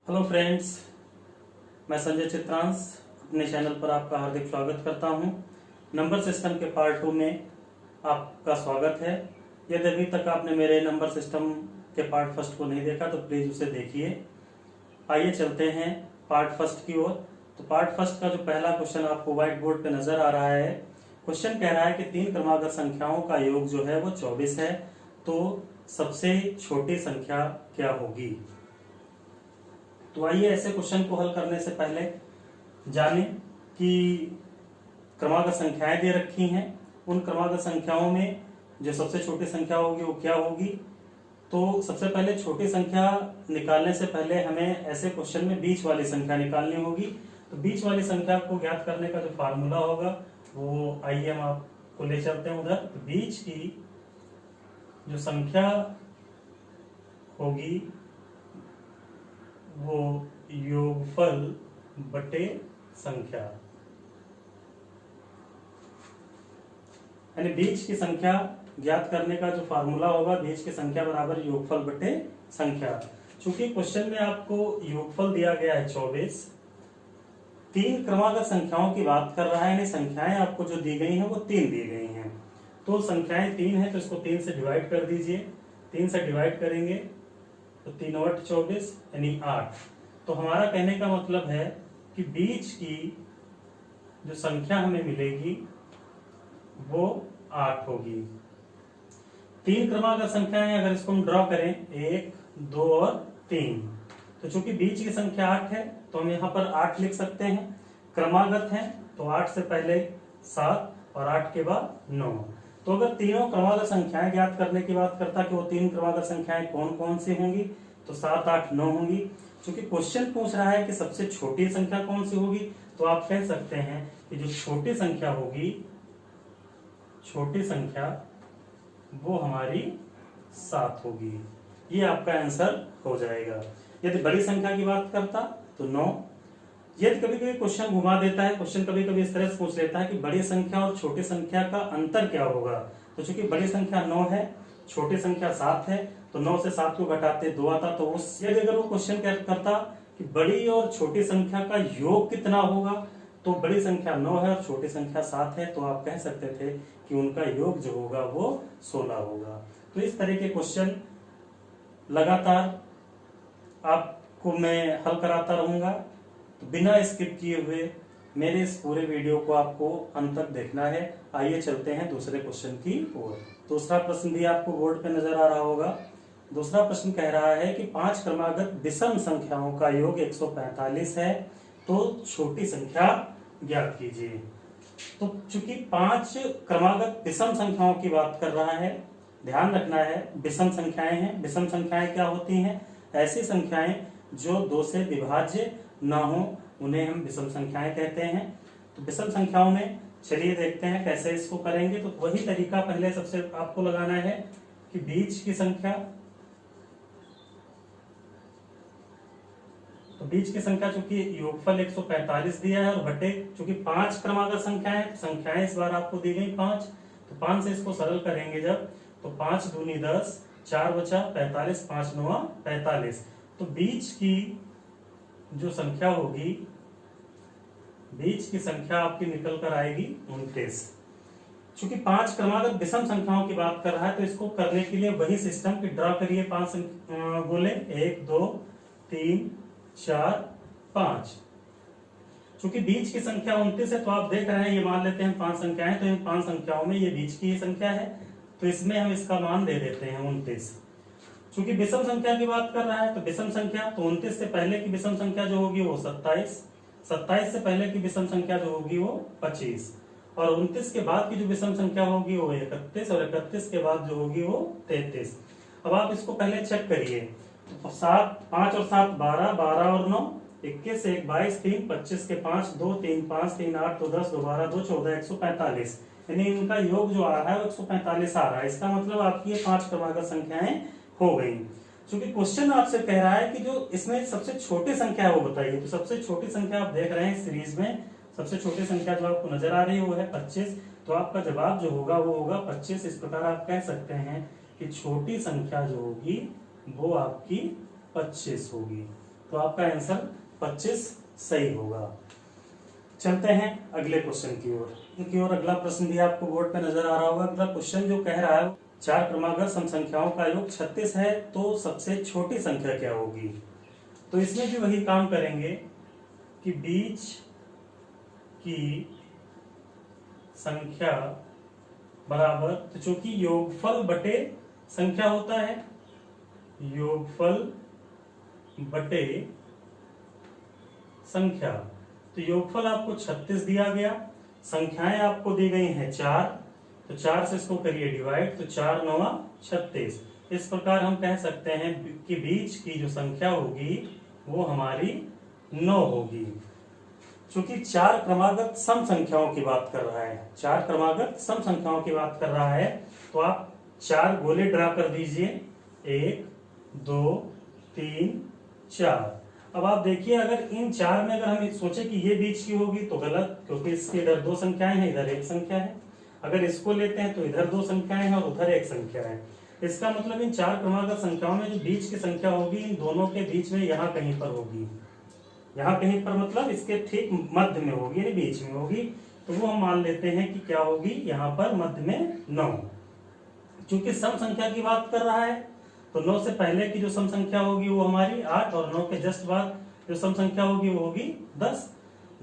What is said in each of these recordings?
Hello friends, मैं संजय चित्रांश अपने channel पर आपका हार्दिक स्वागत करता हूं। नंबर सिस्टम के पार्ट 2 में आपका स्वागत है। यदि अभी तक आपने मेरे नंबर सिस्टम के पार्ट फर्स्ट को नहीं देखा तो प्लीज उसे देखिए। आइए चलते हैं पार्ट फर्स्ट की ओर। तो पार्ट फर्स्ट का जो पहला क्वेश्चन आपको व्हाइट बोर्ड पे नजर आ रहा है, क्वेश्चन कह रहा है कि 3 क्रमागत संख्याओं का योग जो है वो 24 है, तो सबसे छोटी संख्या क्या होगी। तो आइए ऐसे क्वेश्चन को हल करने से पहले जानें कि क्रमागत संख्याएं दे रखी हैं, उन क्रमागत संख्याओं में जो सबसे छोटी संख्या होगी वो क्या होगी। तो सबसे पहले छोटी संख्या निकालने से पहले हमें ऐसे क्वेश्चन में बीच वाली संख्या निकालनी होगी। तो बीच वाली संख्या को ज्ञात करने का जो फार्मूला होगा वो आइए हम आपको ले चलते हैं उधर। तो बीच की जो संख्या होगी वो योगफल बटे संख्या, यानी बीच की संख्या ज्ञात करने का जो फार्मूला होगा बीच की संख्या बराबर योगफल बटे संख्या। चूंकि क्वेश्चन में आपको योगफल दिया गया है 24, 3 क्रमागत संख्याओं की बात कर रहा है, यानी संख्याएं आपको जो दी गई हैं वो 3 दी गई हैं। तो संख्याएं 3 है तो इसको 3 से डिवाइड कर दीजिए। 3 से डिवाइड करेंगे तो 3 और 24 यानी 8। तो हमारा कहने का मतलब है कि बीच की जो संख्या हमें मिलेगी वो 8 होगी। 3 क्रमागत संख्याएं अगर इसको हम ड्रॉ करें 1, 2 और 3, तो चूंकि बीच की संख्या 8 है तो हम यहाँ पर 8 लिख सकते हैं। क्रमागत है तो 8 से पहले 7 और 8 के बाद 9। तो अगर तीनों क्रमागत संख्याएं ज्ञात करने की बात करता कि वो 3 क्रमागत संख्याएं कौन कौन सी होंगी, तो 7, 8, 9 होंगी। क्योंकि क्वेश्चन पूछ रहा है कि सबसे छोटी संख्या कौन सी होगी, तो आप कह सकते हैं कि जो छोटी संख्या होगी, छोटी संख्या वो हमारी 7 होगी। ये आपका आंसर हो जाएगा। यदि बड़ी संख्या की बात करता तो 9। यदि कभी कभी क्वेश्चन घुमा देता है, क्वेश्चन कभी कभी इस तरह से पूछ लेता है कि बड़ी संख्या और छोटी संख्या का अंतर क्या होगा। तो चूंकि बड़ी संख्या 9 है, छोटी संख्या 7 है, तो 9 से 7 को घटाते 2 आता। तो उस यदि अगर वो क्वेश्चन करता कि बड़ी और छोटी संख्या का योग कितना होगा, तो बड़ी संख्या 9 है और छोटी संख्या 7 है, तो आप कह सकते थे कि उनका योग जो होगा वो 16 होगा। तो इस तरह के क्वेश्चन लगातार आपको मैं हल कराता रहूंगा। तो बिना स्किप किए हुए मेरे इस पूरे वीडियो को आपको अंत तक देखना है। आइए चलते हैं दूसरे क्वेश्चन की ओर। दूसरा प्रश्न भी आपको बोर्ड पे नजर आ रहा होगा। दूसरा प्रश्न कह रहा है कि 5 क्रमागत विषम संख्याओं का योग 145 है, तो छोटी संख्या ज्ञात कीजिए। तो चूंकि 5 क्रमागत विषम संख्याओं की बात कर रहा है, ध्यान रखना है विषम संख्याएं हैं। विषम संख्याएं क्या होती हैं? ऐसी संख्याएं जो 2 से विभाज्य ना हो, उन्हें हम विषम संख्याएं कहते हैं। तो विषम संख्याओं में चलिए देखते हैं कैसे इसको करेंगे। तो वही तरीका पहले सबसे आपको लगाना है कि बीच की संख्या, तो बीच की संख्या चूंकि योगफल 145 दिया है और बटे चूंकि 5 क्रमागत संख्याएं, संख्याएं इस बार आपको दी गई 5, तो 5 से इसको सरल करेंगे जब, तो 5 दूनी 10, 4 बचा 45, 5 9 45। तो बीच की जो संख्या होगी, बीच की संख्या आपकी निकल कर आएगी 29। चूंकि 5 क्रमागत विषम संख्याओं की बात कर रहा है तो इसको करने के लिए वही सिस्टम की ड्रॉ करिए 5 गोले, 1 2 3 4 5। चूंकि बीच की संख्या 29 है तो आप देख रहे हैं, ये मान लेते हैं 5 संख्याएं, तो इन 5 संख्याओं में ये बीच की संख्या है, तो इसमें हम इसका मान दे देते हैं 29। चूंकि विषम संख्या की बात कर रहा है तो विषम संख्या, तो 29 से पहले की विषम संख्या जो होगी वो 27, 27 से पहले की विषम संख्या जो होगी वो 25, और 29 के बाद की जो विषम संख्या होगी वो 31, और 31 के बाद जो होगी वो 33। अब आप इसको पहले चेक करिए। तो 7, 5 और 7 12, 12 और 9 21, 1 22, 3 25 के 5, 2 3 5 3 8 2 10 2 12 2 14, 145। यानी इनका योग जो आ रहा है वो 145 आ रहा है। इसका मतलब आपकी ये 5 क्रमागत संख्याएं हो गई। क्योंकि क्वेश्चन आपसे कह रहा है कि जो इसमें सबसे छोटी संख्या है वो बताइए। तो सबसे छोटी संख्या आप देख रहे हैं सीरीज में, सबसे छोटी संख्या जो आपको नजर आ रही है वो है 25। तो आपका जवाब जो होगा वो होगा 25। इस प्रकार आप कह सकते हैं कि छोटी संख्या जो होगी वो आपकी 25 होगी। तो आपका आंसर 25 सही होगा। चलते हैं अगले क्वेश्चन की ओर। अगला प्रश्न भी आपको बोर्ड पे नजर आ रहा होगा। अगला क्वेश्चन जो कह रहा है 4 क्रमागत सम संख्याओं का योग 36 है तो सबसे छोटी संख्या क्या होगी। तो इसमें भी वही काम करेंगे कि बीच की संख्या बराबर, तो चूंकि योगफल बटे संख्या होता है, योगफल बटे संख्या, तो योगफल आपको 36 दिया गया, संख्याएं आपको दी गई हैं 4, तो 4 से इसको करिए डिवाइड, तो 4 9 36। इस प्रकार हम कह सकते हैं कि बीच की जो संख्या होगी वो हमारी 9 होगी। चूंकि 4 क्रमागत सम संख्याओं की बात कर रहा है, 4 क्रमागत सम संख्याओं की बात कर रहा है, तो आप 4 गोले ड्रा कर दीजिए, 1 2 3 4। अब आप देखिए अगर इन 4 में अगर हम सोचे कि ये बीच की होगी तो गलत, क्योंकि इसके इधर 2 संख्याएं हैं, इधर 1 संख्या है। अगर इसको लेते हैं तो इधर 2 संख्याएं हैं और उधर 1 संख्या है। इसका मतलब इन 4 क्रमागत संख्याओं में जो बीच की संख्या होगी इन दोनों के बीच में यहाँ कहीं पर होगी, यहाँ कहीं पर मतलब इसके ठीक मध्य में होगी, यानी बीच में होगी। तो वो हम मान लेते हैं कि क्या होगी, यहाँ पर मध्य में 9। चूंकि सम संख्या की बात कर रहा है तो 9 से पहले की जो सम संख्या होगी वो हमारी 8, और 9 के जस्ट बाद जो सम संख्या होगी वो होगी 10।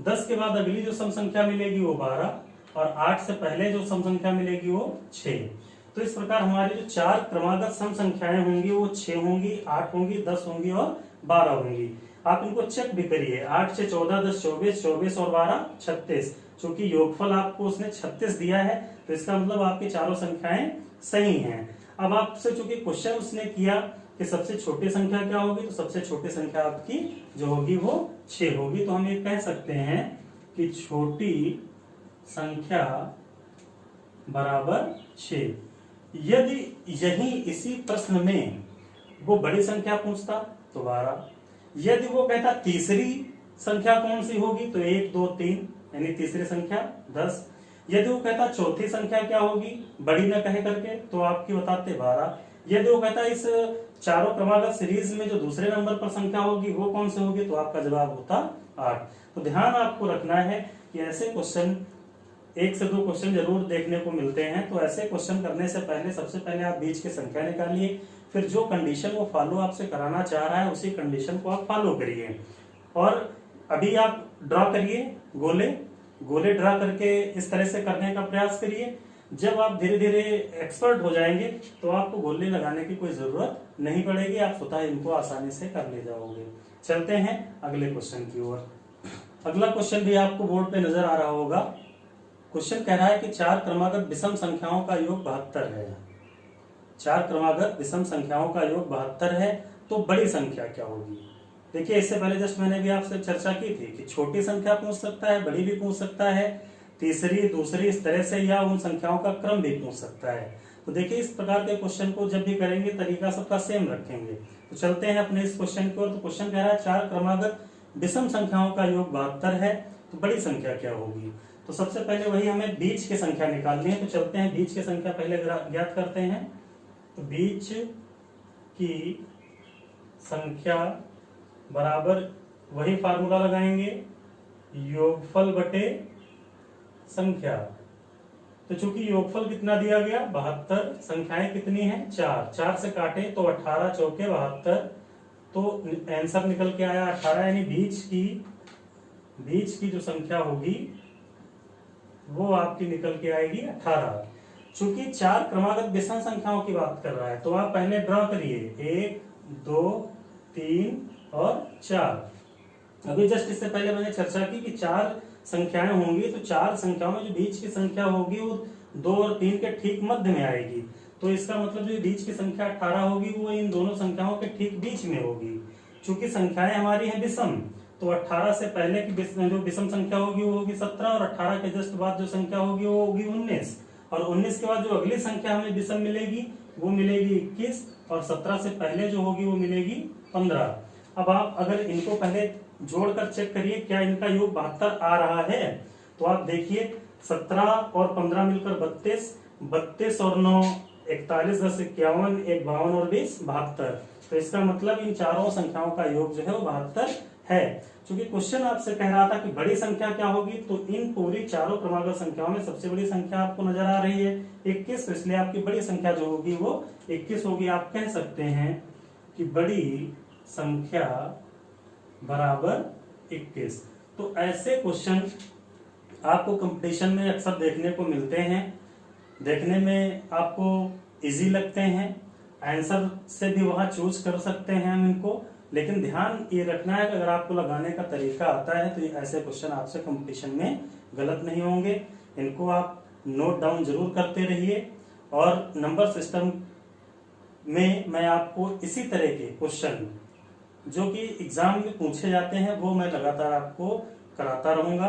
10 के बाद अगली जो सम संख्या मिलेगी वो 12, और 8 से पहले जो सम संख्या मिलेगी वो 6। तो इस प्रकार हमारी जो 4 क्रमागत सम संख्याएं होंगी वो 6 होंगी, 8 होंगी, 10 होंगी और 12 होंगी। आप इनको चेक भी करिए, 8 से 14 10 24, 24 और 12 36। चूंकि योगफल आपको उसने 36 दिया है तो इसका मतलब आपकी चारों संख्याएं सही हैं। अब आपसे चूंकि क्वेश्चन उसने किया कि सबसे छोटी संख्या क्या होगी, तो सबसे छोटी संख्या आपकी जो होगी वो 6 होगी। तो हम ये कह सकते हैं कि छोटी संख्या बराबर 6। यदि यही इसी प्रश्न में वो बड़ी संख्या पूछता तो 12, यदि वो कहता तीसरी संख्या कौन सी होगी तो 1 2 3 यानी तीसरी संख्या 10, यदि वो कहता चौथी संख्या क्या होगी बड़ी न कहे करके तो आपकी बताते 12, यदि वो कहता इस चारों क्रमागत सीरीज में जो दूसरे नंबर पर संख्या होगी वो कौन सी होगी तो आपका जवाब होता 8। तो ध्यान आपको रखना है कि ऐसे क्वेश्चन 1 से 2 क्वेश्चन जरूर देखने को मिलते हैं। तो ऐसे क्वेश्चन करने से पहले सबसे पहले आप बीच की संख्या निकालिए, फिर जो कंडीशन वो फॉलो आपसे कराना चाह रहा है उसी कंडीशन को आप फॉलो करिए। और अभी आप ड्रॉ करिए गोले ड्रा करके इस तरह से करने का प्रयास करिए। जब आप धीरे धीरे एक्सपर्ट हो जाएंगे तो आपको गोले लगाने की कोई जरूरत नहीं पड़ेगी, आप स्वतः इनको आसानी से कर ले जाओगे। चलते हैं अगले क्वेश्चन की ओर। अगला क्वेश्चन भी आपको बोर्ड पे नजर आ रहा होगा। क्वेश्चन कह रहा है कि 4 क्रमागत विषम संख्याओं का योग 72 है। 4 क्रमागत विषम संख्याओं का योग 72 है तो बड़ी संख्या क्या होगी। देखिए इससे पहले जस्ट मैंने भी आपसे चर्चा की थी कि छोटी संख्या पूछ सकता है, बड़ी भी पूछ सकता है, तीसरी दूसरी इस तरह से, या उन संख्याओं का क्रम भी पूछ सकता है। तो देखिए इस प्रकार के क्वेश्चन को जब भी करेंगे तरीका सबका सेम रखेंगे। तो चलते हैं अपने इस क्वेश्चन की ओर। तो क्वेश्चन कह रहा है 4 क्रमागत विषम संख्याओं का योग 72 है तो बड़ी संख्या क्या होगी। तो सबसे पहले वही हमें बीच की संख्या निकालनी है। तो चलते हैं बीच की संख्या पहले ज्ञात करते हैं। तो बीच की संख्या बराबर वही फार्मूला लगाएंगे, योगफल बटे संख्या। तो चूंकि योगफल कितना दिया गया 72, संख्याएं कितनी हैं 4, 4 से काटे तो 18 चौके 72, तो आंसर निकल के आया 18, यानी बीच की जो संख्या होगी वो आपकी निकल के आएगी 18। चूंकि 4 क्रमागत विषम संख्याओं की बात कर रहा है तो आप पहले ड्रॉ करिए 1 2 3 और 4। अभी जस्ट इससे पहले मैंने चर्चा की कि 4 संख्याएं होंगी, तो 4 संख्याओं में जो बीच की संख्या होगी वो 2 और 3 के ठीक मध्य में आएगी। तो इसका मतलब जो बीच की संख्या 18 होगी वो इन दोनों संख्याओं के ठीक बीच में होगी। चूंकि संख्याएं हमारी हैं विषम तो 18 से पहले की जो विषम संख्या होगी वो होगी 17, और 18 के जस्ट बाद जो संख्या होगी वो होगी 19, और 19 के बाद जो अगली संख्या हमें विषम मिलेगी वो मिलेगी 21, और 17 से पहले जो होगी वो मिलेगी 15। अब आप अगर इनको पहले जोड़कर चेक करिए क्या इनका योग 72 आ रहा है। तो आप देखिए 17 और 15 मिलकर 32, 32 और 9 41, 10 51, 1 52 और 20 72। तो इसका मतलब इन चारों संख्याओं का योग जो है वो 72 है। क्योंकि क्वेश्चन आपसे कह रहा था कि बड़ी संख्या क्या होगी, तो इन पूरी चारों क्रमागत संख्याओं में सबसे बड़ी संख्या आपको नजर आ रही है 21, तो इसलिए आपकी बड़ी संख्या जो होगी वो 21 होगी। आप कह सकते हैं कि बड़ी संख्या बराबर 21। तो ऐसे क्वेश्चन आपको कंपटीशन में अक्सर देखने को मिलते हैं, देखने में आपको इजी लगते हैं, आंसर से भी वहां चूज कर सकते हैं हम इनको, लेकिन ध्यान ये रखना है कि अगर आपको लगाने का तरीका आता है तो ये ऐसे क्वेश्चन आपसे कंपटीशन में गलत नहीं होंगे। इनको आप नोट डाउन जरूर करते रहिए, और नंबर सिस्टम में मैं आपको इसी तरह के क्वेश्चन जो कि एग्जाम में पूछे जाते हैं वो मैं लगातार आपको कराता रहूंगा।